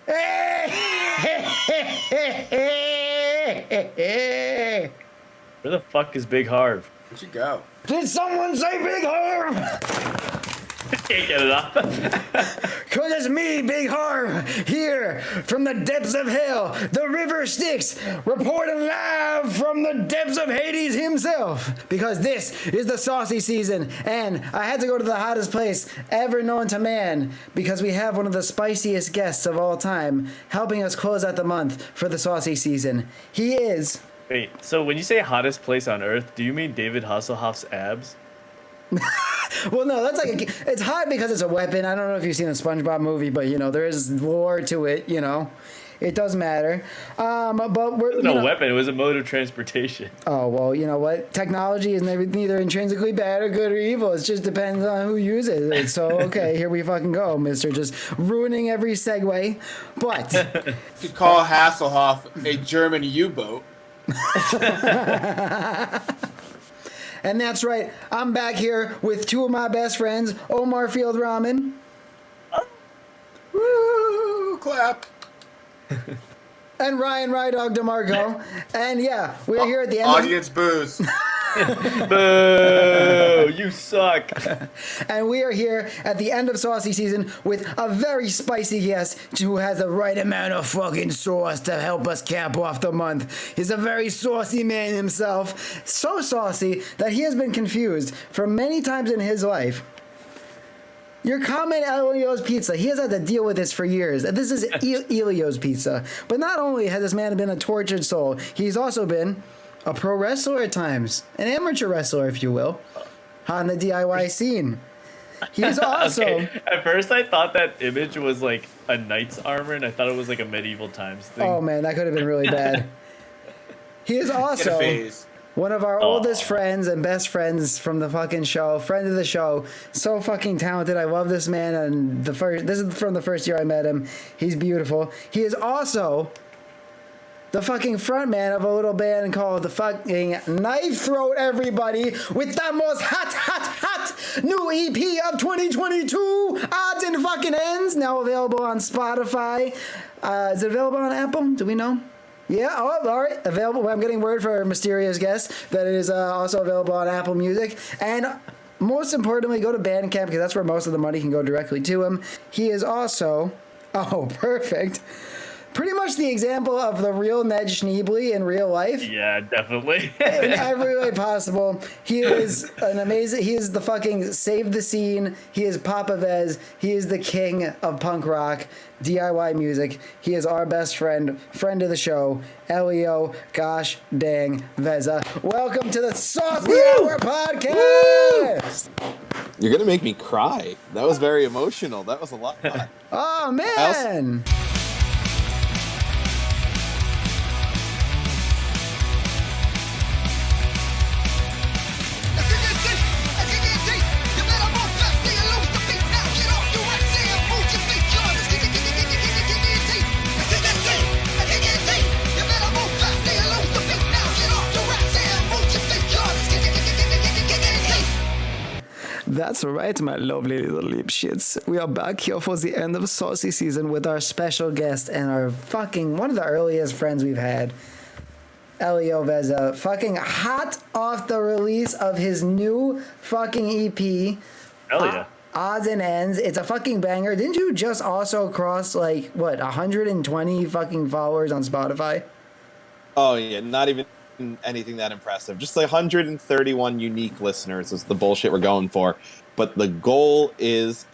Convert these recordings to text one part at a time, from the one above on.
Where the fuck is Big Harv? Where'd you go? Did someone say Big Harv? Can't get it off. Cause it's me, Big Harv, here from the depths of hell, the river Styx, reporting live from the depths of Hades himself. Because this is the saucy season, and I had to go to the hottest place ever known to man, because we have one of the spiciest guests of all time helping us close out the month for the saucy season. He is... Wait, so when you say hottest place on earth, do you mean David Hasselhoff's abs? Well, no, that's like it's hot because it's a weapon. I don't know if you've seen the SpongeBob movie, but there is lore to it. It does matter. But we're no weapon. It was a mode of transportation. Oh well, you know what? Technology is neither intrinsically bad or good or evil. It just depends on who uses it. So okay, here we fucking go, Mister. Just ruining every segue. But you could call Hasselhoff a German U-boat. And that's right, I'm back here with two of my best friends, Omar Field-Rahman. Woo, clap. And Ryan Rydog DeMarco. And yeah, we're here at the end Audience booze. Boo! You suck. And we are here at the end of saucy season with a very spicy guest who has the right amount of fucking sauce to help us cap off the month. He's a very saucy man himself. So saucy that he has been confused for many times in his life. Your comment, Elio's Pizza. He has had to deal with this for years. This is Elio's Pizza. But not only has this man been a tortured soul, he's also been a pro wrestler at times. An amateur wrestler, if you will. On the DIY scene. He's also... Okay. At first I thought that image was like a knight's armor, and I thought it was like a medieval times thing. Oh man, that could have been really bad. He is also one of our oldest friends and best friends from the fucking show. Friend of the show. So fucking talented. I love this man. And this is from the first year I met him. He's beautiful. He is also the fucking front man of a little band called the fucking Knifethroat, everybody, with the most hot new EP of 2022, Odds and Fucking Ends, now available on Spotify. Is it available on Apple? Do we know? Yeah, all right, available. I'm getting word for our mysterious guest that it is also available on Apple Music. And most importantly, go to Bandcamp because that's where most of the money can go directly to him. He is also, perfect. Pretty much the example of the real Ned Schneebly in real life. Yeah, definitely. In every way possible. He is an amazing... He is the fucking save the scene. He is Papa Vezz. He is the king of punk rock, DIY music. He is our best friend of the show, Elio gosh dang Vezza. Welcome to the Saucy Hour Podcast! You're going to make me cry. That was very emotional. That was a lot. Oh, man! That's right, my lovely little lipshits. We are back here for the end of saucy season with our special guest and our fucking one of the earliest friends we've had, Elio Vezza, fucking hot off the release of his new fucking EP. Hell yeah. Odds and Ends. It's a fucking banger. Didn't you just also cross 120 fucking followers on Spotify? Oh yeah, not even anything that impressive. Just 131 unique listeners is the bullshit we're going for. But the goal is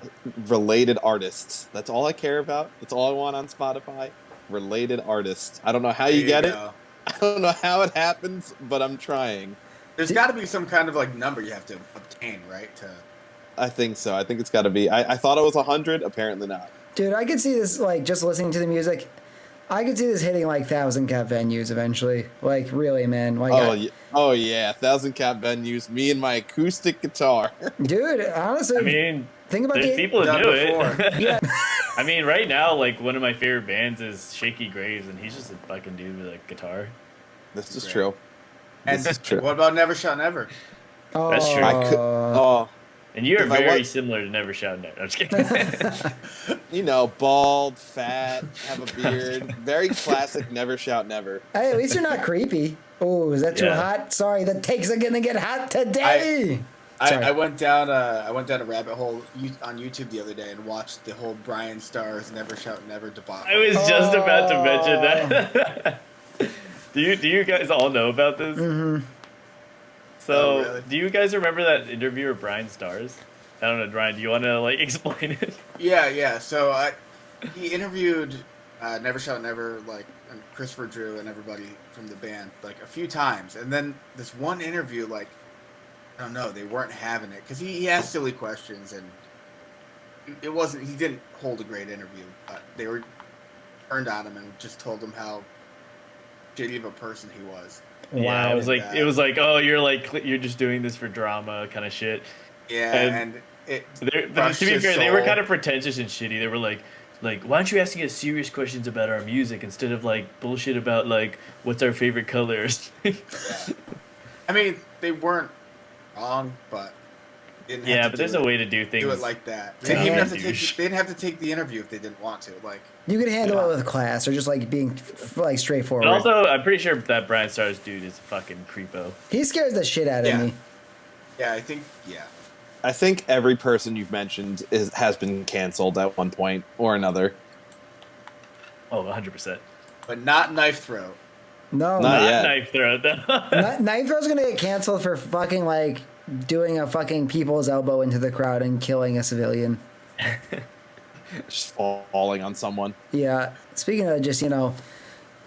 related artists. That's all I care about. That's all I want on Spotify. Related artists. I don't know how you get it. I don't know how it happens, but I'm trying. There's got to be some kind of number you have to obtain, right? I think so. I think it's got to be. I thought it was 100. Apparently not. Dude, I could see this, just listening to the music, I could see this hitting 1,000 cap venues eventually. Really, man. Oh yeah, 1,000 cap venues. Me and my acoustic guitar. Dude, honestly, I mean, think about there's people that do it. Yeah. I mean, right now, one of my favorite bands is Shaky Graves, and he's just a fucking dude with a guitar. This is true. And this is true. What about Never Shall Never? Oh. That's true. And you're If I very was- similar to Never Shout Never. I'm just kidding. You know, bald, fat, have a beard. Very classic Never Shout Never. Hey, at least you're not creepy. Oh, is that too Yeah. hot? Sorry, the takes are gonna get hot today. Sorry. I went down a rabbit hole on YouTube the other day and watched the whole Brian Starr's Never Shout Never debacle. I was just about to mention that. Do you guys all know about this? Mm-hmm. So, Oh, really? do you guys remember that interview with Brian Stars? I don't know, Brian. Do you want to like explain it? Yeah. So he interviewed Never Shout Never, like, and Christopher Drew and everybody from the band, like, a few times. And then this one interview, like, I don't know, they weren't having it because he asked silly questions and he didn't hold a great interview, but they were turned on him and just told him how shitty of a person he was. Yeah, it was like And, oh, you're just doing this for drama kind of shit. yeah, and and it To be crushed his fair, they were soul. kind of pretentious and shitty. They were like, why don't you asking us serious questions about our music instead of like bullshit about like what's our favorite colors? I mean, they weren't wrong, but didn't have Yeah, to but do there's it, a way to do things. do it like that. They Yeah. didn't even have to Douche. they didn't have to take the interview if they didn't want to. Like, You could handle it with class or just like being like straightforward. But also, I'm pretty sure that Brian Stars dude is a fucking creepo. He scares the shit out of Yeah. me. yeah, I think I think every person you've mentioned has been canceled at one point or another. Oh, 100%. but not Knifethroat. No, Not Not yet. Knife Throat, though. Knifethroat's gonna get canceled for fucking like doing a fucking people's elbow into the crowd and killing a civilian. Just falling on someone. Yeah. Speaking of just,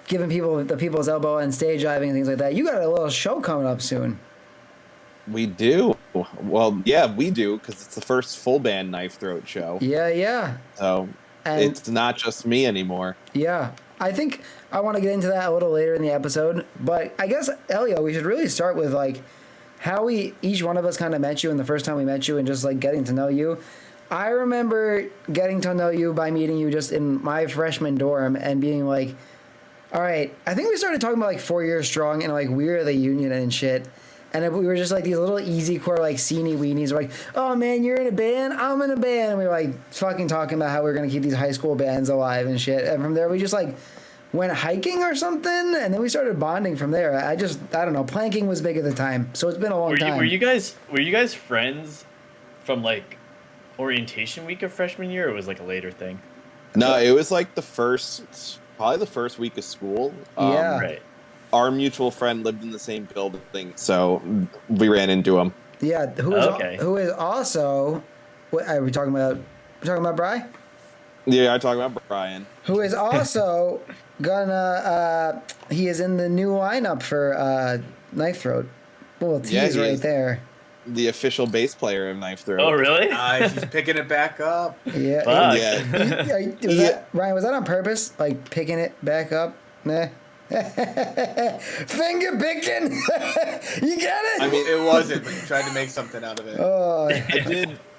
giving people the people's elbow and stage diving and things like that, you got a little show coming up soon. We do. Well, yeah, we do, because it's the first full band Knife Throat show. Yeah. So And it's not just me anymore. yeah. I think I want to get into that a little later in the episode, but I guess, Elio, we should really start with like how each one of us kind of met you and the first time we met you and just like getting to know you. I remember getting to know you by meeting you just in my freshman dorm and being like, all right, I think we started talking about like 4 Years Strong and like We Are the Union and shit. And we were just like these little easy core like sceeny weenies. We're like, oh man, you're in a band, I'm in a band. And we were like fucking talking about how we were gonna keep these high school bands alive and shit. And from there we just like went hiking or something, and then we started bonding from there. I don't know. Planking was big at the time, so it's been a long time. Were you guys friends from like orientation week of freshman year, or it was like a later thing? No, it was like probably the first week of school. Yeah. Right. Our mutual friend lived in the same building, so we ran into him. Yeah, who is also? What are we talking about? We're talking about Bri, Yeah, I'm talking about Brian. who is also gonna. He is in the new lineup for Knifethroat. Well, Yeah, tease he right is. there. The official bass player of Knife Throat. Oh, really? He's picking it back up. Yeah. Fuck. Yeah. Ryan, was that on purpose? Like picking it back up? Nah. Finger picking. You get it? I mean, it wasn't, but he tried to make something out of it. Oh,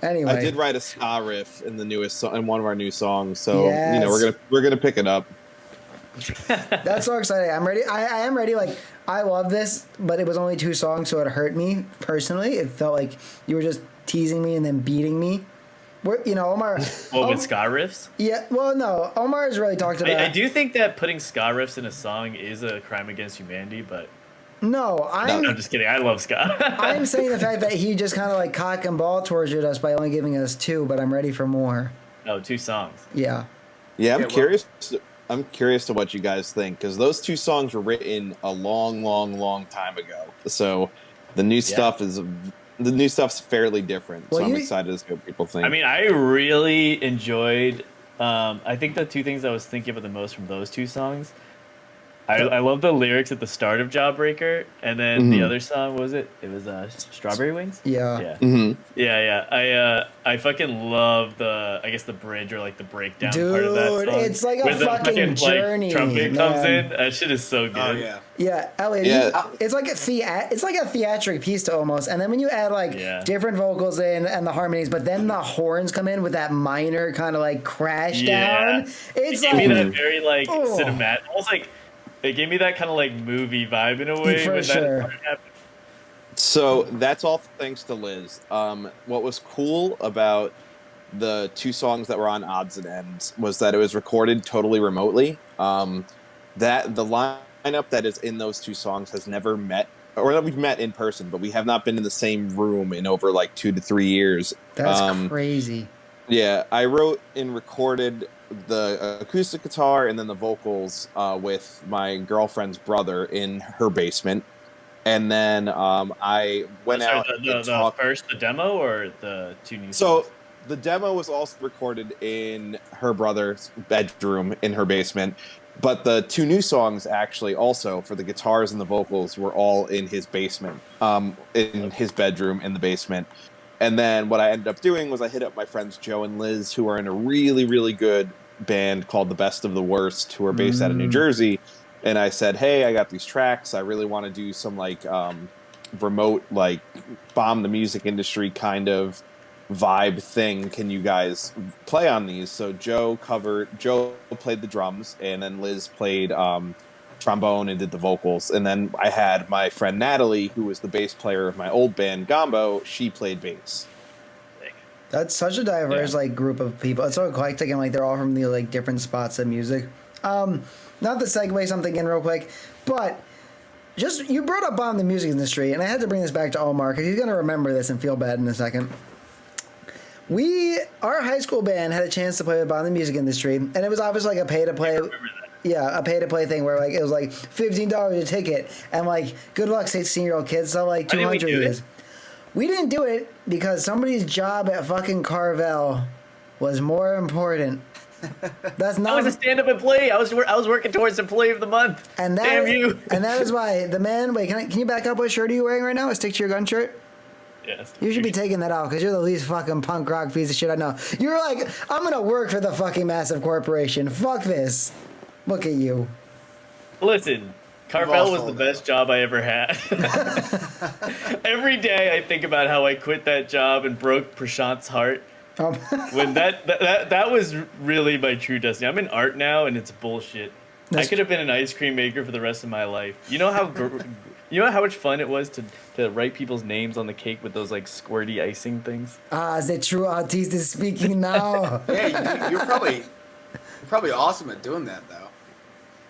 anyway. I did write a ska riff in the newest in one of our new songs, so Yes. we're gonna pick it up. That's so exciting. I'm ready. I am ready. Like, I love this, but it was only 2 songs, so it hurt me personally. It felt like you were just teasing me and then beating me. Omar. What, with ska riffs? Yeah. Well, no. Omar has really talked about. I do think that putting ska riffs in a song is a crime against humanity, but No, I'm just kidding. I love ska. I'm saying the fact that he just kind of like cock and ball tortured us by only giving us 2, but I'm ready for more. No, 2 songs. Yeah. Yeah, I'm Yeah, well- curious. I'm curious to what you guys think, because those 2 songs were written a long, long, long time ago. So the new stuff's fairly different. Well, so I'm excited to see what people think. I mean, I really enjoyed. I think the 2 things I was thinking about the most from those 2 songs. I love the lyrics at the start of Jawbreaker, and then the other song was it? It was Strawberry Wings. Yeah. Yeah. Mm-hmm. Yeah. I fucking love the bridge or like the breakdown part of that Dude, song. it's like a When the fucking journey, Like, trumpet comes man. in. That shit is so good. Oh yeah. Yeah, Elliot. Yeah. It's like a theatric piece to almost, and then when you add like different vocals in and the harmonies, but then the horns come in with that minor kind of like crash down. It's it gave me like that very like cinematic, almost like it gave me that kind of like movie vibe in a way. For when sure. that part happened. So that's all thanks to Liz. What was cool about the two songs that were on Odds and Ends was that it was recorded totally remotely. That the lineup that is in those two songs has never met, or that we've met in person, but we have not been in the same room in over like 2 to 3 years. That's crazy. Yeah, I wrote and recorded the acoustic guitar and then the vocals with my girlfriend's brother in her basement. And then I went out and talked. The demo or the two new songs? So the demo was also recorded in her brother's bedroom in her basement. But the two new songs actually also for the guitars and the vocals were all in his basement, in his bedroom in the basement. And then what I ended up doing was I hit up my friends Joe and Liz, who are in a really, really good band called The Best of the Worst, who are based out of New Jersey. And I said, hey, I got these tracks. I really want to do some like remote, like bomb the music industry kind of vibe thing. Can you guys play on these? So Joe played the drums, and then Liz played trombone and did the vocals. And then I had my friend Natalie, who was the bass player of my old band Gambo. She played bass. That's such a diverse like group of people. It's so eclectic, and like they're all from the like different spots of music. Not to segue something in real quick, but just you brought up on the music industry, and I had to bring this back to Omar because he's gonna remember this and feel bad in a second. Our high school band had a chance to play with Bond the Music Industry, and it was obviously like a pay to play. Yeah, a pay to play thing where like it was like $15 a ticket, and like good luck 16-year-old kids. So like 200 years. We didn't do it because somebody's job at fucking Carvel was more important. That's not. I was a stand-up employee. I was working towards Employee of the Month. And that, damn you. And that is why the man. Wait, can you back up? What shirt are you wearing right now? A Stick to Your Gun shirt. Yes. You should be taking that out because you're the least fucking punk rock piece of shit I know. You're like, I'm gonna work for the fucking massive corporation. Fuck this. Look at you. Listen, Carvel was the best job I ever had. Every day I think about how I quit that job and broke Prashant's heart. When that was really my true destiny. I'm in art now, and it's bullshit. I could have been an ice cream maker for the rest of my life. You know how much fun it was to write people's names on the cake with those like squirty icing things. The true artist is speaking now. Yeah, you're probably awesome at doing that though.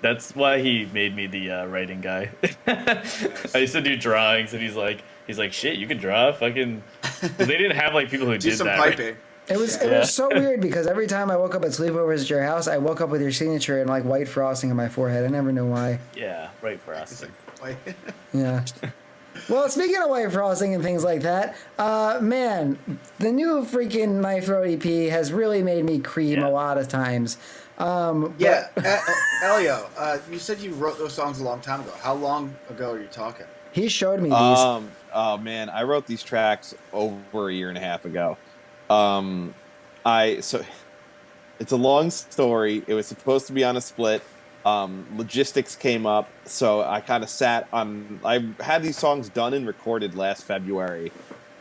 That's why he made me the writing guy. I used to do drawings, and he's like, shit, you can draw, fucking. They didn't have like people who do did some that. piping. Right? It was so weird because every time I woke up at sleepovers at your house, I woke up with your signature and like white frosting on my forehead. I never knew why. Yeah, white frosting. Yeah. Well, speaking of white frosting and things like that, man, the new freaking Knifethroat EP has really made me cream a lot of times. Elio, you said you wrote those songs a long time ago. How long ago are you talking? He showed me these. Oh man, I wrote these tracks over a year and a half ago. So it's a long story. It was supposed to be on a split. Logistics came up, so I kind of I had these songs done and recorded last February.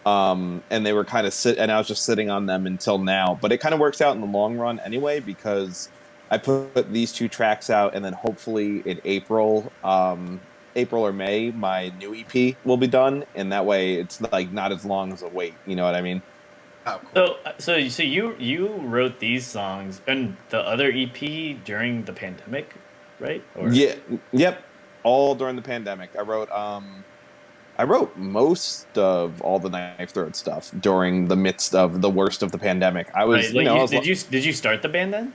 And they were kind of and I was just sitting on them until now, but it kind of works out in the long run anyway, because I put these two tracks out, and then hopefully in April or May, my new EP will be done, and that way it's like not as long as a wait. You know what I mean? Oh, cool. So you wrote these songs and the other EP during the pandemic, right? Or? Yeah. Yep. All during the pandemic. I wrote most of all the Knifethroat stuff during the midst of the worst of the pandemic. I was, right. Did you start the band then?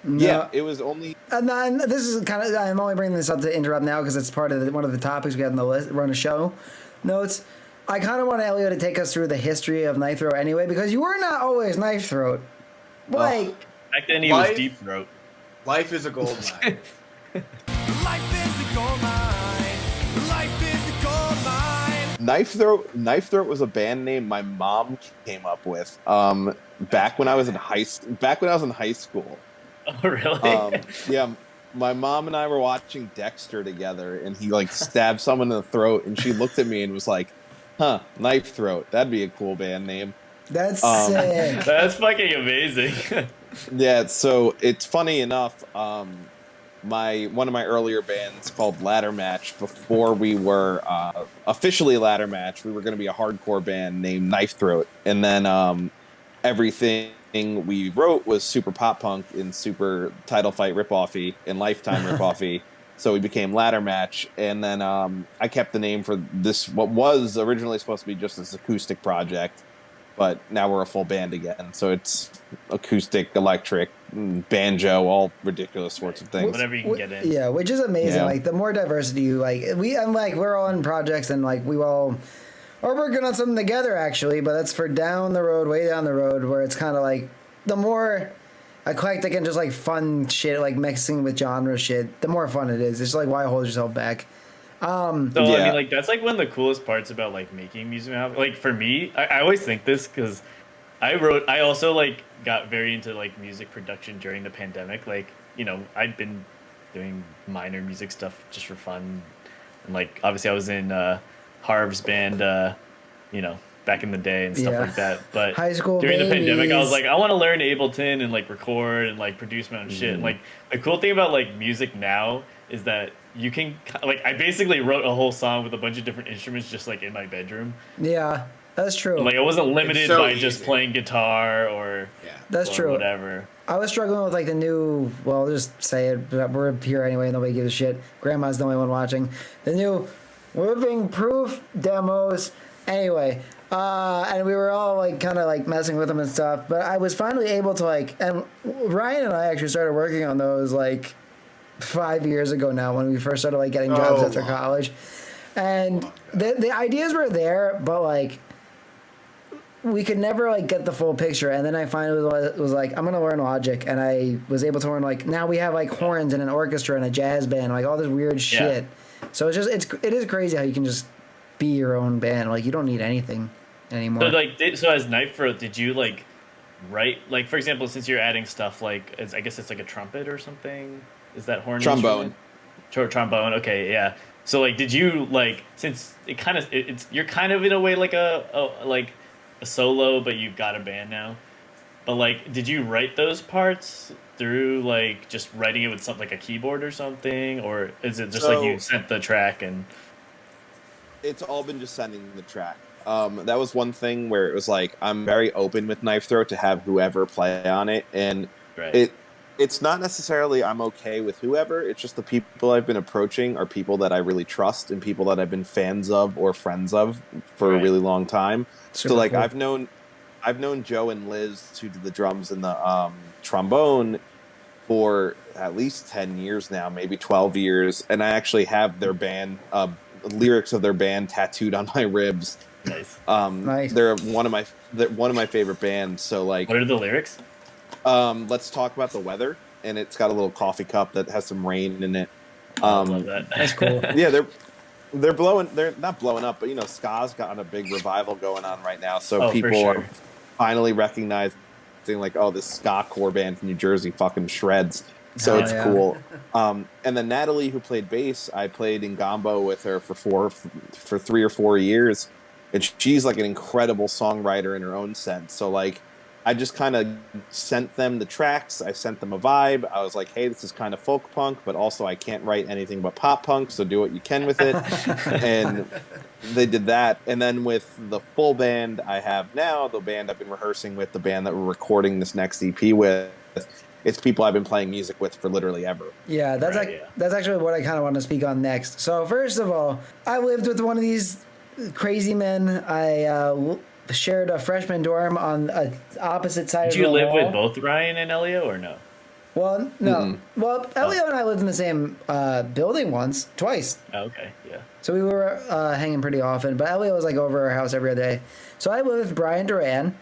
No. Yeah, it was only. And this is kind of. I'm only bringing this up to interrupt now because it's part of one of the topics we had on the list. Run a show notes. I kind of want Elio to take us through the history of Knifethroat anyway, because you were not always Knifethroat. Like back then, he was Deep Throat. Life is a gold mine. Life is a gold mine. Life is a gold mine. Knifethroat was a band name my mom came up with. Back when I was in high school. Oh really? Yeah. My mom and I were watching Dexter together, and he like stabbed someone in the throat, and she looked at me and was like, "Huh, Knifethroat. That'd be a cool band name." That's sick. That's fucking amazing. Yeah. So it's funny enough. one of my earlier bands called Ladder Match. Before we were officially Ladder Match, we were going to be a hardcore band named Knifethroat, and then everything we wrote was super pop punk and super title fight ripoffy and Lifetime ripoffy. So we became Ladder Match, and then I kept the name for this, what was originally supposed to be just this acoustic project, but now we're a full band again. So it's acoustic, electric, banjo, all ridiculous sorts of things. Whatever you can get in. Yeah, which is amazing. Yeah. Like the more diversity you we're all in projects and like we all are working on something together actually, but that's for down the road, way down the road, where it's kind of like the more eclectic and just like fun shit, like mixing with genre shit, the more fun it is. It's like why hold yourself back. I mean, like that's like one of the coolest parts about like making music now. Like for me, I always think this because I also like got very into like music production during the pandemic. Like, you know, I'd been doing minor music stuff just for fun, and like obviously I was in Harv's band, you know, back in the day and stuff like that. But high school during babies. the pandemic, I was like, I want to learn Ableton and like record and like produce my own shit. And like the cool thing about like music now is that you can like I basically wrote a whole song with a bunch of different instruments just like in my bedroom. Yeah, that's true. Like I wasn't limited so by easy. just playing guitar or That's or true. whatever. I was struggling with like the new, well, just say it, but we're here anyway, nobody gives a shit. Grandma's the only one watching. The new Living Proof demos. Anyway, and we were all like kind of like messing with them and stuff, but I was finally able to like, and Ryan and I actually started working on those like 5 years ago now when we first started like getting jobs after college. And the ideas were there, but like we could never like get the full picture. And then I finally was like, I'm gonna learn Logic, and I was able to learn like now we have like horns and an orchestra and a jazz band, like all this weird shit. So it is crazy how you can just be your own band. Like you don't need anything anymore. So like so as Knifethroat, did you like write like for example since you're adding stuff like I guess it's like a trumpet or something? Is that horn? Trombone. Trombone. Okay, yeah. So like, did you like since it kind of it's you're kind of in a way like a solo, but you've got a band now. But like, did you write those parts through like just writing it with something like a keyboard or something, or is it just like you sent the track and? It's all been just sending the track. That was one thing where it was like I'm very open with Knifethroat to have whoever play on it, and it's not necessarily I'm okay with whoever. It's just the people I've been approaching are people that I really trust and people that I've been fans of or friends of for a really long time. So like I've known Joe and Liz, who did the drums and the trombone, for at least 10 years now, maybe 12 years, and I actually have their band lyrics of their band tattooed on my ribs. Nice. Nice. They're one of my favorite bands. So like, what are the lyrics? Let's talk about the weather, and it's got a little coffee cup that has some rain in it. I love that. That's cool. Yeah, they're not blowing up, but you know, ska's got a big revival going on right now. So people are finally recognizing like, oh, this ska core band from New Jersey fucking shreds. So it's cool. And then Natalie, who played bass, I played in Gambo with her for 3 or 4 years, and she's like an incredible songwriter in her own sense. So like, I just kind of sent them the tracks. I sent them a vibe. I was like, hey, this is kind of folk punk, but also I can't write anything but pop punk, so do what you can with it. And they did that. And then with the full band I have now, the band I've been rehearsing with, the band that we're recording this next EP with, it's people I've been playing music with for literally ever. Yeah, that's that's actually what I kind of want to speak on next. So first of all, I lived with one of these crazy men. I shared a freshman dorm on the opposite side of the wall. Did you live with both Ryan and Elio or no? Well, no. Mm-hmm. Well, Elio and I lived in the same building twice. Oh, okay, yeah. So we were hanging pretty often, but Elio was like over our house every other day. So I lived with Brian Duran.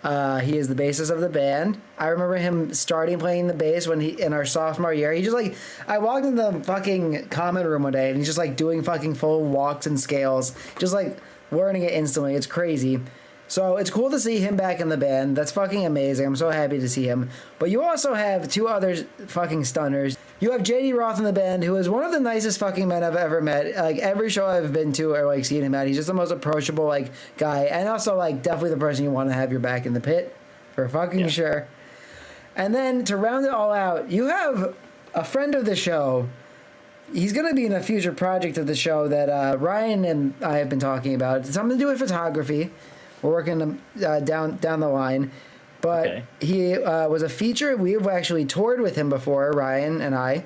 He is the bassist of the band. I remember him starting playing the bass in our sophomore year. He just like, I walked in the fucking common room one day and he's just like doing fucking full walks and scales, just like learning it instantly. It's crazy. So it's cool to see him back in the band. That's fucking amazing. I'm so happy to see him. But you also have two other fucking stunners. You have JD Roth in the band, who is one of the nicest fucking men I've ever met. Like every show I've been to or like seen him at, he's just the most approachable like guy, and also like definitely the person you want to have your back in the pit for fucking sure. And then to round it all out, you have a friend of the show. He's going to be in a future project of the show that Ryan and I have been talking about. It's something to do with photography. We're working down the line. But he was a feature. We've actually toured with him before, Ryan and I.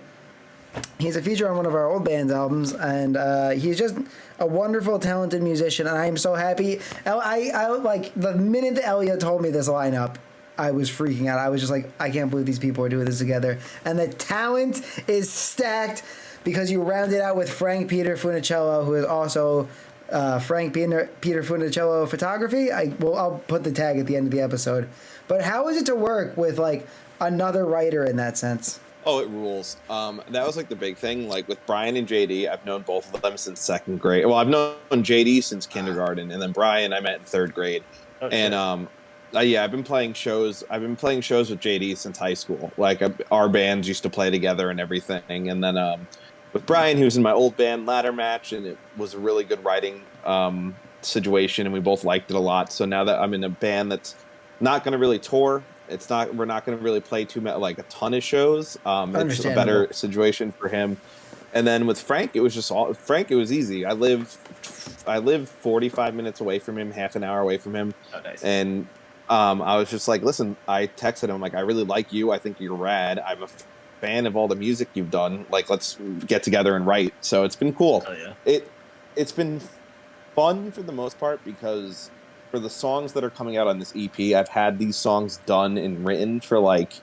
He's a feature on one of our old band's albums, and he's just a wonderful, talented musician, and I am so happy. I like, the minute that Elio told me this lineup, I was freaking out. I was just like, I can't believe these people are doing this together. And the talent is stacked, because you round it out with Frank Peter Funigiello, who is also Frank Peter Funigiello Photography. I'll put the tag at the end of the episode. But how is it to work with like another writer in that sense? Oh, it rules. That was like the big thing. Like with Brian and JD, I've known both of them since second grade. Well, I've known JD since kindergarten, and then Brian I met in third grade. And I've been playing shows. I've been playing shows with JD since high school. Like our bands used to play together and everything. And then with Brian, he was in my old band Ladder Match, and it was a really good writing situation, and we both liked it a lot. So now that I'm in a band that's not going to really tour, we're not going to really play a ton of shows. It's a better situation for him. And then with Frank, it was it was easy. I live 45 minutes away from him, half an hour away from him. Oh, nice. And I was just like, listen, I texted him like, I really like you. I think you're rad. I'm a fan of all the music you've done. Like, let's get together and write. So it's been cool. Oh, yeah. It's been fun for the most part, because for the songs that are coming out on this EP, I've had these songs done and written for like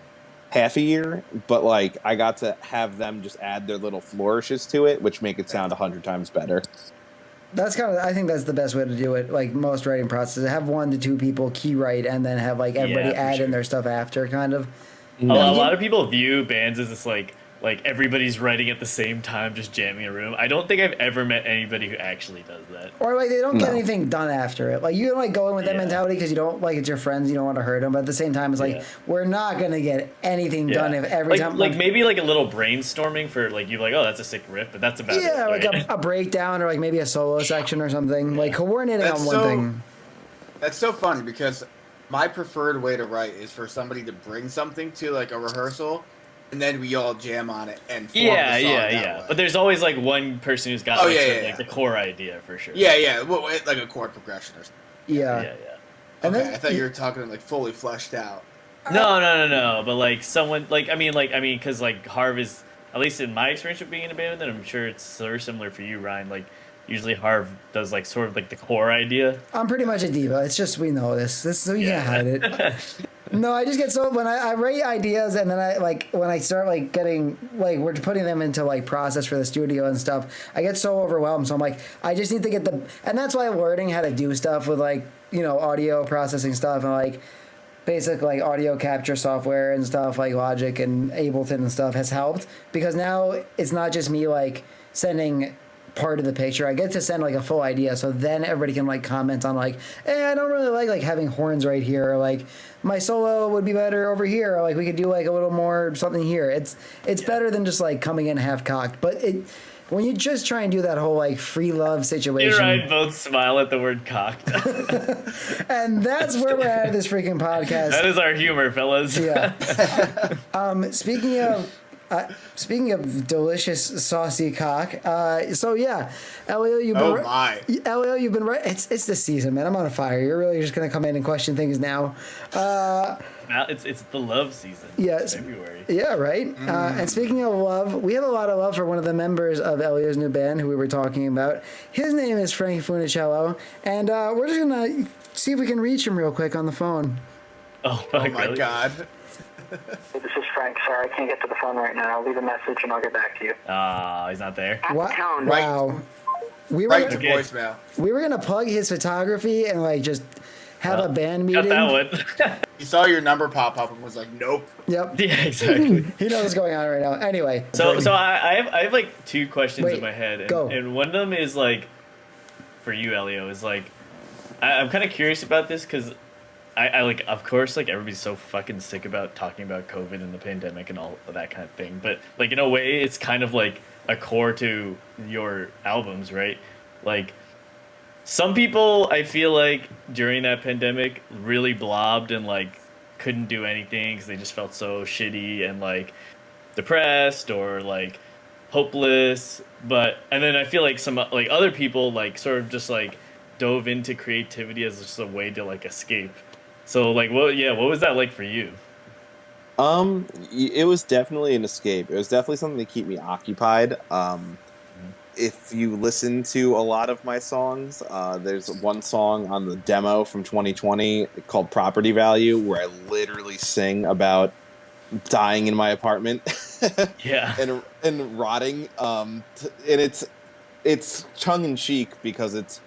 half a year, but like I got to have them just add their little flourishes to it, which make it sound 100 times better. That's I think that's the best way to do it. Like most writing processes, have 1 to 2 people key write, and then have like everybody add in their stuff after, kind of. A lot of people view bands as this like everybody's writing at the same time, just jamming a room. I don't think I've ever met anybody who actually does that. Or like they don't get anything done after it. Like you can like go in with that mentality because you don't like, it's your friends, you don't want to hurt them. But at the same time, it's like we're not gonna get anything done if every time. Like maybe like a little brainstorming for like you're like, oh, that's a sick riff, but that's about it. Yeah, like a breakdown or like maybe a solo section or something. Like coordinating on one thing. That's so fun, because my preferred way to write is for somebody to bring something to like a rehearsal, and then we all jam on it and form the song that way. But there's always like one person who's got like the core idea for sure. Well, like a chord progression or something. Yeah. And okay, I thought you were talking like fully fleshed out. No. But like someone like I mean, because like Harv is, at least in my experience with being in a band, and I'm sure it's sort of similar for you, Ryan. Like usually Harv does like sort of like the core idea. I'm pretty much a diva. It's just we know this so you can't hide it. No, I just get so when I write ideas, and then I like when I start like getting like we're putting them into like process for the studio and stuff, I get so overwhelmed. So I'm like, I just need to get and that's why learning how to do stuff with like, you know, audio processing stuff and like basic like audio capture software and stuff like Logic and Ableton and stuff has helped, because now it's not just me like sending part of the picture. I get to send like a full idea, so then everybody can like comment on like, hey, I don't really like having horns right here, or like my solo would be better over here, or like we could do like a little more something here. It's better than just like coming in half cocked. But when you just try and do that whole like free love situation, you and I both smile at the word cocked. And that's where we're at this freaking podcast. That is our humor, fellas. Yeah. Speaking of delicious saucy cock, so yeah, Elio, you've been right. It's the season, man. I'm on fire. You're really just gonna come in and question things now. Now it's the love season. Yeah, it's February. Yeah, right. And speaking of love, we have a lot of love for one of the members of Elio's new band who we were talking about. His name is Frank Funigiello, and we're just gonna see if we can reach him real quick on the phone. Oh my God. Hey, this is Frank. Sorry, I can't get to the phone right now. I'll leave a message and I'll get back to you. He's not there. Wow. We were voicemail. We were gonna plug his photography and like just have a band meeting. Got that one. He saw your number pop up and was like, "Nope." Yep. Yeah, exactly. He knows what's going on right now. Anyway. So I have like 2 questions in my head, and one of them is like, for you, Elio, is like, I'm kind of curious about this because I like, of course, like everybody's so fucking sick about talking about COVID and the pandemic and all of that kind of thing. But like in a way, it's kind of like a core to your albums, right? Like some people, I feel like during that pandemic really blobbed and like couldn't do anything because they just felt so shitty and like depressed or like hopeless. And then I feel like some like other people like sort of just like dove into creativity as just a way to like escape. So like, what was that like for you? It was definitely an escape. It was definitely something to keep me occupied. If you listen to a lot of my songs, there's one song on the demo from 2020 called Property Value where I literally sing about dying in my apartment Yeah. and rotting. And it's tongue in cheek because it's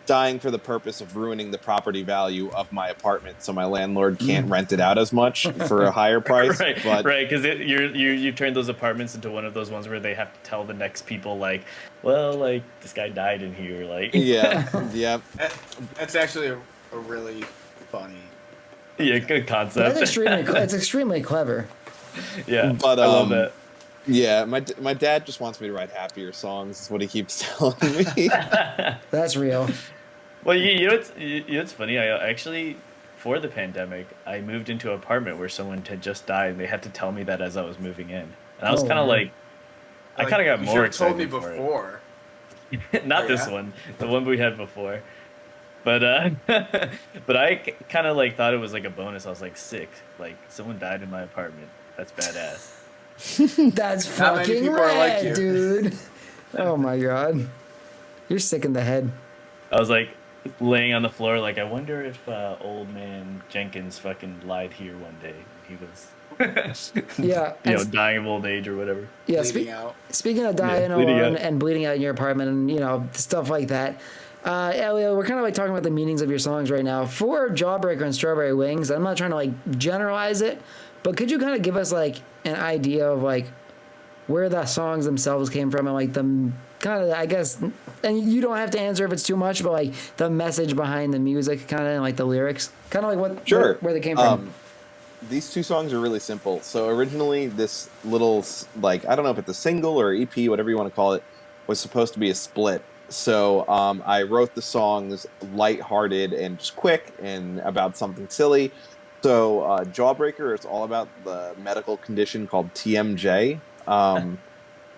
dying for the purpose of ruining the property value of my apartment, so my landlord can't rent it out as much for a higher price. Right, but right, because you turned those apartments into one of those ones where they have to tell the next people like, well, like this guy died in here, like yeah. That's actually a really funny. Yeah, good concept. It's extremely clever. Yeah, but I love that. Yeah, my dad just wants me to write happier songs. Is what he keeps telling me. That's real. Well, you know what's funny? I actually, for the pandemic, I moved into an apartment where someone had just died, and they had to tell me that as I was moving in, and I was kind of like, I kind of got more excited. Told me before. Not this one, the one we had before, but but I kind of like thought it was like a bonus. I was like, sick, like someone died in my apartment. That's badass. That's fucking rad, like dude. Oh my god, you're sick in the head. I was like laying on the floor, like I wonder if old man Jenkins fucking lied here one day. He was, dying of old age or whatever. Yeah, speaking of dying alone and bleeding out in your apartment and stuff like that. Elio, we're kind of like talking about the meanings of your songs right now. For Jawbreaker and Strawberry Wings, I'm not trying to like generalize it, but could you kind of give us like an idea of like where the songs themselves came from and like the kind of, I guess, and you don't have to answer if it's too much, but like the message behind the music, kind of like the lyrics, kind of like where they came from. These two songs are really simple. So originally, this little like I don't know if it's a single or EP, whatever you want to call it, was supposed to be a split. So I wrote the songs lighthearted and just quick and about something silly. So Jawbreaker is all about the medical condition called TMJ.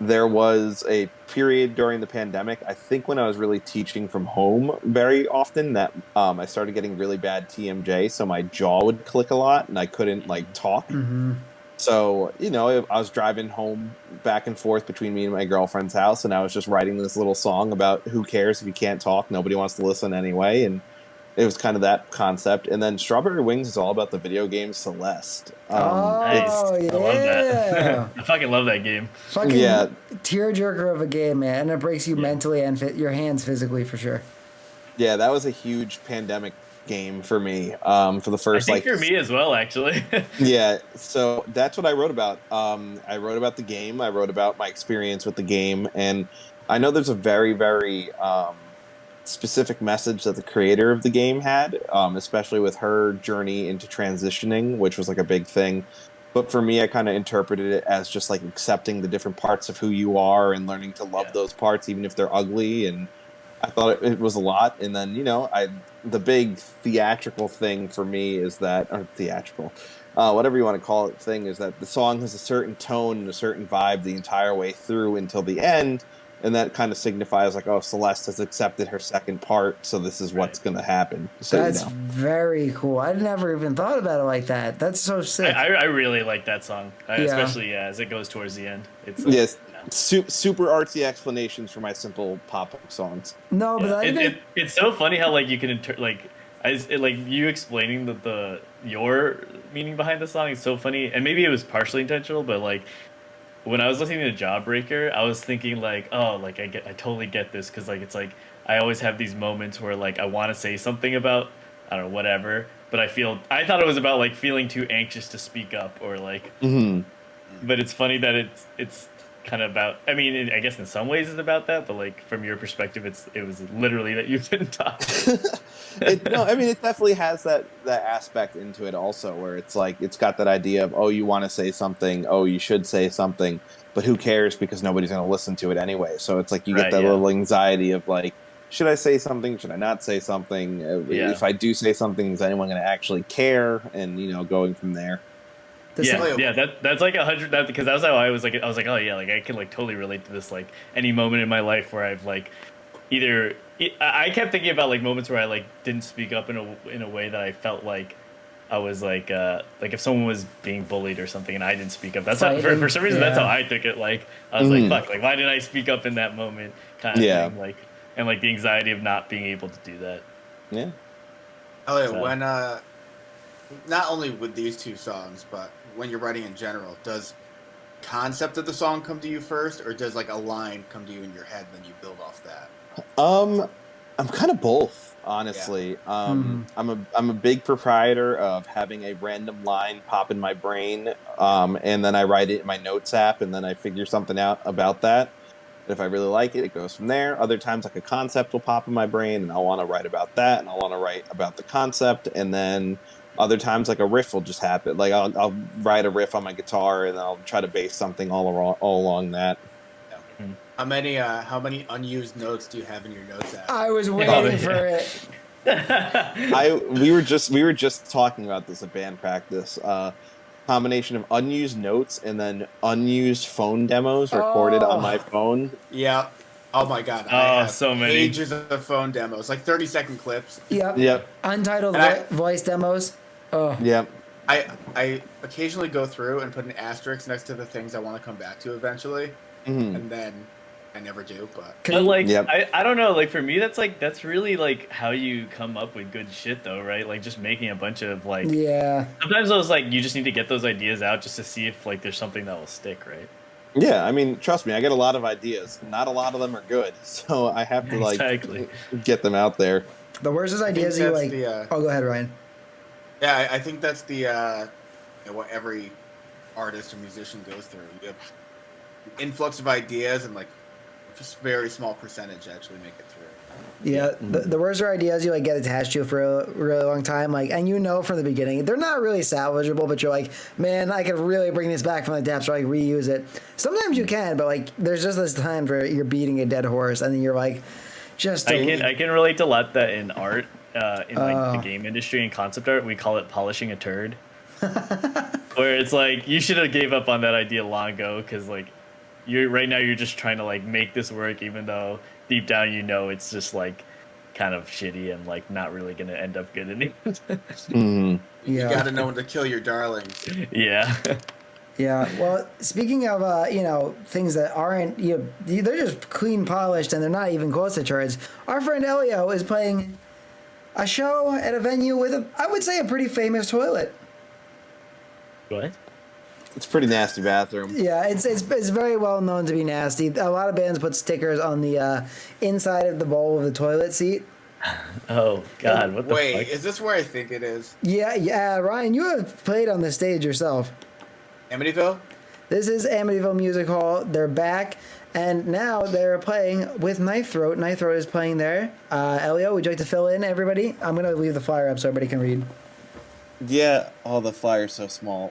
There was a period during the pandemic, I think when I was really teaching from home very often, that I started getting really bad TMJ, so my jaw would click a lot and I couldn't like talk. Mm-hmm. So, I was driving home back and forth between me and my girlfriend's house, and I was just writing this little song about who cares if you can't talk, nobody wants to listen anyway, and it was kind of that concept. And then Strawberry Wings is all about the video game Celeste. Nice. I love that. I fucking love that game. Fucking tearjerker of a game, man. And it breaks you mentally and your hands physically for sure. Yeah, that was a huge pandemic game for me. For the first, I think for me as well, actually. Yeah, so that's what I wrote about. I wrote about the game. I wrote about my experience with the game, and I know there's a very, very specific message that the creator of the game had, especially with her journey into transitioning, which was like a big thing. But for me, I kind of interpreted it as just like accepting the different parts of who you are and learning to love those parts, even if they're ugly. And I thought it was a lot. And then, the big theatrical thing for me is that, or theatrical, whatever you want to call it, thing is that the song has a certain tone and a certain vibe the entire way through until the end. And that kind of signifies like, oh, Celeste has accepted her second part, so this is what's going to happen. So, that's very cool. I never even thought about it like that. That's so sick. I really like that song, especially as it goes towards the end. It's yes, super artsy explanations for my simple pop-up songs. No, but it's so funny how like you can you explaining your meaning behind the song is so funny, and maybe it was partially intentional, but like. When I was listening to Jawbreaker, I was thinking like, oh, like I totally get this, because like it's like I always have these moments where like I want to say something about I don't know whatever, but I thought it was about like feeling too anxious to speak up or like. Mm-hmm. But it's funny that it's kind of about. I mean, I guess in some ways it's about that, but like from your perspective, it was literally that you couldn't talk. It definitely has that aspect into it also, where it's like it's got that idea of, oh, you want to say something, oh, you should say something, but who cares because nobody's going to listen to it anyway. So it's like you get that little anxiety of like, should I say something? Should I not say something? If I do say something, is anyone going to actually care? And going from there. That's like 100. That because that's how I was like. I was like, oh yeah, like I can like totally relate to this. Like any moment in my life where I've like either I kept thinking about like moments where I like didn't speak up in a way that I felt like I was like if someone was being bullied or something and I didn't speak up. That's how, for some reason that's how I took it. Like I was like, fuck, like why didn't I speak up in that moment? Kind of thing. Like and like the anxiety of not being able to do that. Yeah. Elio, when not only with these two songs, but when you're writing in general, does concept of the song come to you first, or does like a line come to you in your head and then you build off that? I'm kind of both, honestly. I'm a big proprietor of having a random line pop in my brain, and then I write it in my notes app, and then I figure something out about that. If I really like it, it goes from there. Other times, like a concept will pop in my brain, and I'll want to write about that, and I'll want to write about the concept, and then other times, like a riff will just happen. Like I'll write a riff on my guitar, and then I'll try to base something all along that. How many unused notes do you have in your notes app? I was waiting for it. We were just talking about this at band practice. Combination of unused notes and then unused phone demos recorded on my phone. Yeah. Oh my god. I have so many pages of phone demos, like 30-second clips. Yep. Untitled voice demos. Oh. Yep. I occasionally go through and put an asterisk next to the things I want to come back to eventually, and then I never do. But like, I don't know. Like for me, that's really like how you come up with good shit, though, right? Like just making a bunch of like. Yeah. Sometimes those like you just need to get those ideas out just to see if like there's something that will stick, right? Yeah, I mean, trust me, I get a lot of ideas. Not a lot of them are good, so I have to like get them out there. The worst is ideas you like. Go ahead, Ryan. Yeah, I think that's the what every artist or musician goes through. You have an influx of ideas, and like just very small percentage actually make it through. Yeah, the worst are ideas you like get attached to for a really long time, like, and you know from the beginning they're not really salvageable, but you're like, man, I could really bring this back from the depths, or like reuse it. Sometimes you can, but like there's just this time where you're beating a dead horse, and then you're like, I can relate to a lot that in art. In like the game industry and concept art, we call it polishing a turd. Where it's like you should have gave up on that idea long ago because like you're just trying to like make this work, even though deep down you know it's just like kind of shitty and like not really gonna end up good in it. You gotta know when to kill your darlings. Yeah. Yeah. Well, speaking of things that aren't they're just clean polished and they're not even close to turds. Our friend Elio is playing a show at a venue with I would say a pretty famous toilet. What? It's a pretty nasty bathroom. Yeah, it's very well known to be nasty. A lot of bands put stickers on the inside of the bowl of the toilet seat. Oh God! What the fuck? Wait, is this where I think it is? Yeah. Ryan, you have played on the stage yourself. Amityville? This is Amityville Music Hall. They're back. And now they're playing with Knifethroat. Knifethroat is playing there. Elio, would you like to fill in, everybody? I'm going to leave the flyer up so everybody can read. Yeah, the flyer's so small.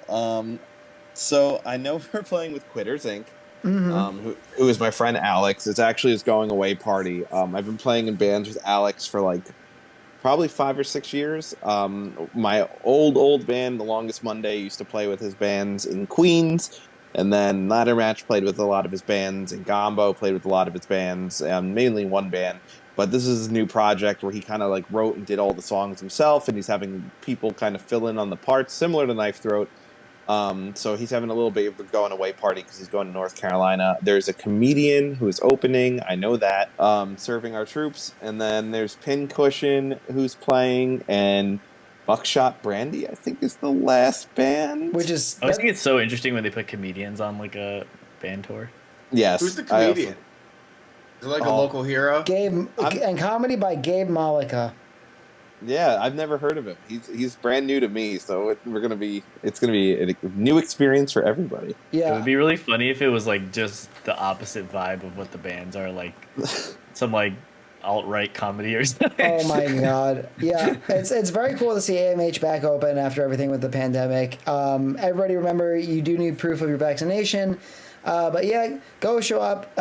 So I know we're playing with Quitters Inc., who is my friend Alex. It's actually his going away party. I've been playing in bands with Alex for like probably 5 or 6 years. My old band, The Longest Monday, used to play with his bands in Queens. And then Ladder Match played with a lot of his bands, and Gambo played with a lot of his bands, mainly one band. But this is his new project where he kind of like wrote and did all the songs himself, and he's having people kind of fill in on the parts, similar to Knifethroat. So he's having a little bit of a going away party because he's going to North Carolina. There's a comedian who is opening, I know that, serving our troops. And then there's Pincushion who's playing, and Buckshot Brandy, I think, is the last band. Which is... I think it's so interesting when they put comedians on, like, a band tour. Yes. Who's the comedian? Is it like a local hero? And comedy by Gabe Malika. Yeah, I've never heard of him. He's brand new to me, so it's gonna be a new experience for everybody. Yeah. It would be really funny if it was, like, just the opposite vibe of what the bands are, like, some, like, alt-right comedy or something. Oh my god. Yeah. It's very cool to see AMH back open after everything with the pandemic. Everybody remember you do need proof of your vaccination. But yeah, go show up.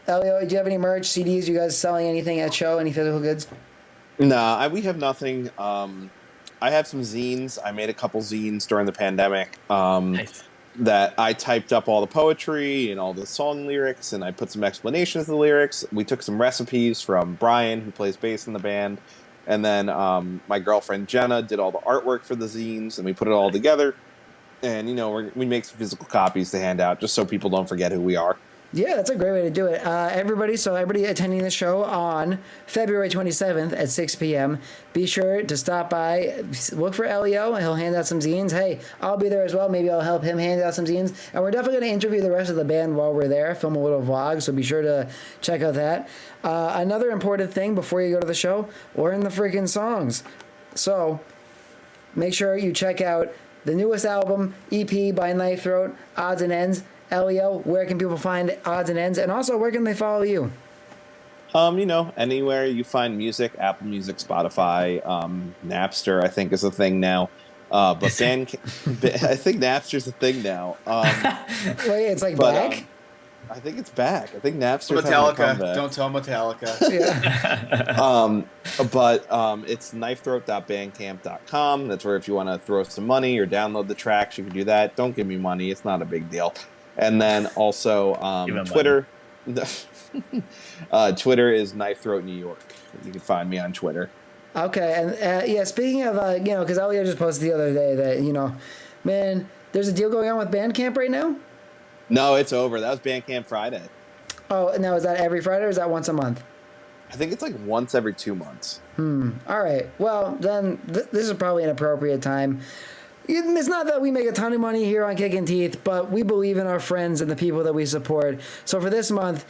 Elio, do you have any merch, CDs? You guys selling anything at show? Any physical goods? Nah, we have nothing. I have some zines. I made a couple zines during the pandemic. Nice. That I typed up all the poetry and all the song lyrics, and I put some explanations of the lyrics. We took some recipes from Brian, who plays bass in the band, and then my girlfriend Jenna did all the artwork for the zines, and we put it all together. And we make some physical copies to hand out, just so people don't forget who we are. Yeah, that's a great way to do it. Everybody attending the show on February 27th at 6 p.m., be sure to stop by, look for Elio, and he'll hand out some zines. Hey, I'll be there as well. Maybe I'll help him hand out some zines. And we're definitely going to interview the rest of the band while we're there, film a little vlog, so be sure to check out that. Another important thing before you go to the show, learn the freaking songs. So make sure you check out the newest album, EP by Knifethroat, Odds and Ends. Elio, where can people find Odds and Ends? And also, where can they follow you? Anywhere you find music, Apple Music, Spotify, Napster, I think is a thing now. I think Napster's a thing now. Wait, it's like back? I think it's back. I think Napster's Metallica. Don't tell Metallica. Yeah. It's knifethroat.bandcamp.com. That's where if you want to throw some money or download the tracks, you can do that. Don't give me money. It's not a big deal. And then also Twitter. Twitter is Knifethroat New York. You can find me on Twitter. Okay, and speaking of, because Elio just posted the other day that, man, there's a deal going on with Bandcamp right now? No, it's over. That was Bandcamp Friday. Oh, now is that every Friday or is that once a month? I think it's like once every 2 months. All right. Well, then this is probably an appropriate time. It's not that we make a ton of money here on Kickin' Teeth, but we believe in our friends and the people that we support. So for this month,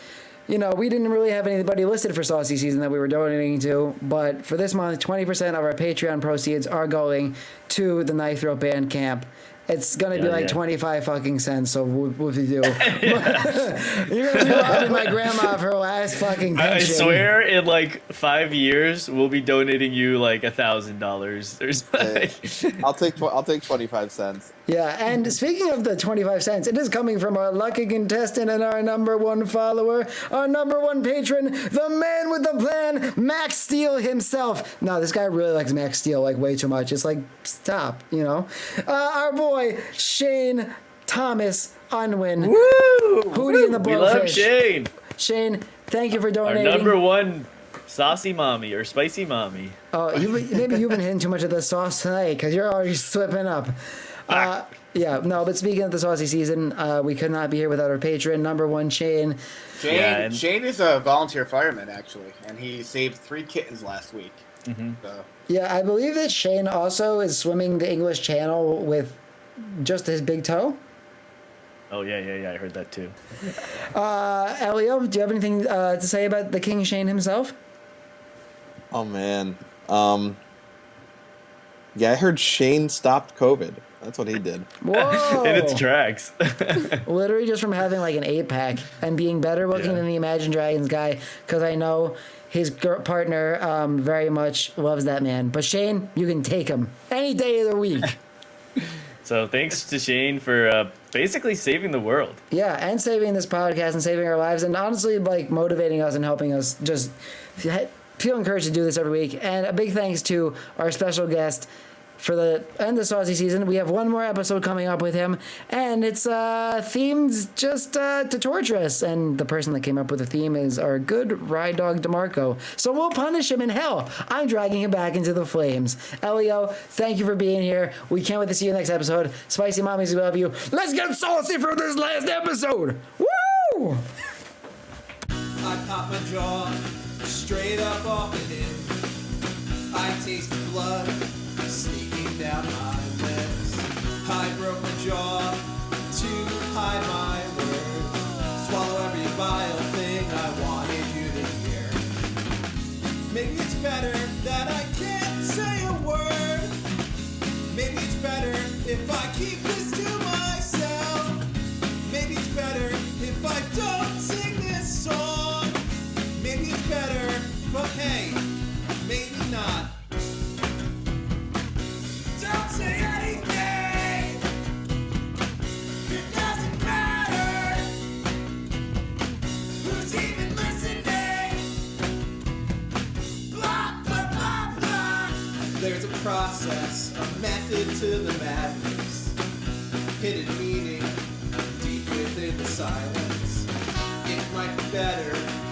we didn't really have anybody listed for Saucy Season that we were donating to, but for this month, 20% of our Patreon proceeds are going to the Knifethroat Bandcamp. It's going to be like 25 fucking cents, so what do you do? You're going to be robbing my grandma of her last fucking pension. I swear in like 5 years, we'll be donating you like $1,000. I'll take 25 cents. Yeah, and speaking of the 25 cents, it is coming from our lucky contestant and our number one follower, our number one patron, the man with the plan, Max Steel himself. No, this guy really likes Max Steel like way too much. It's like, stop, Our boy, Shane Thomas Unwin. Woo! Hootie in the Blowfish. We love Shane. Shane, thank you for donating. Our number one saucy mommy or spicy mommy. Oh, maybe you've been hitting too much of the sauce tonight because you're already slipping up. But speaking of the Saucy Season, we could not be here without our patron, number one, Shane. Shane is a volunteer fireman, actually, and he saved 3 kittens last week. Mm-hmm. So. Yeah, I believe that Shane also is swimming the English Channel with just his big toe. Oh, yeah, I heard that too. Elio, do you have anything to say about the King Shane himself? Oh, man. I heard Shane stopped COVID. That's what he did. Whoa! In its tracks. Literally just from having like an 8-pack and being better looking than the Imagine Dragons guy, because I know his partner very much loves that man. But Shane, you can take him any day of the week. So thanks to Shane for basically saving the world. Yeah, and saving this podcast and saving our lives, and honestly like motivating us and helping us just feel encouraged to do this every week. And a big thanks to our special guest for the end of Saucy Season. We have one more episode coming up with him, and it's themed just to torture us. And the person that came up with the theme is our good ride dog DeMarco. So we'll punish him in hell. I'm dragging him back into the flames. Elio, thank you for being here. We can't wait to see you next episode. Spicy Mommies, we love you. Let's get saucy for this last episode. Woo! I pop my jaw straight up off of him. I taste the blood sneaking down my lips. I broke my jaw to hide my words. Swallow every vile thing I wanted you to hear. Maybe it's better that I can't say a word. Maybe it's better if I keep this to myself. Maybe it's better if I don't sing this song. Maybe it's better, but hey, maybe not. Don't say anything. It doesn't matter who's even listening. Blah, blah, blah, blah. There's a process, a method to the madness. Hidden meaning deep within the silence. It might be better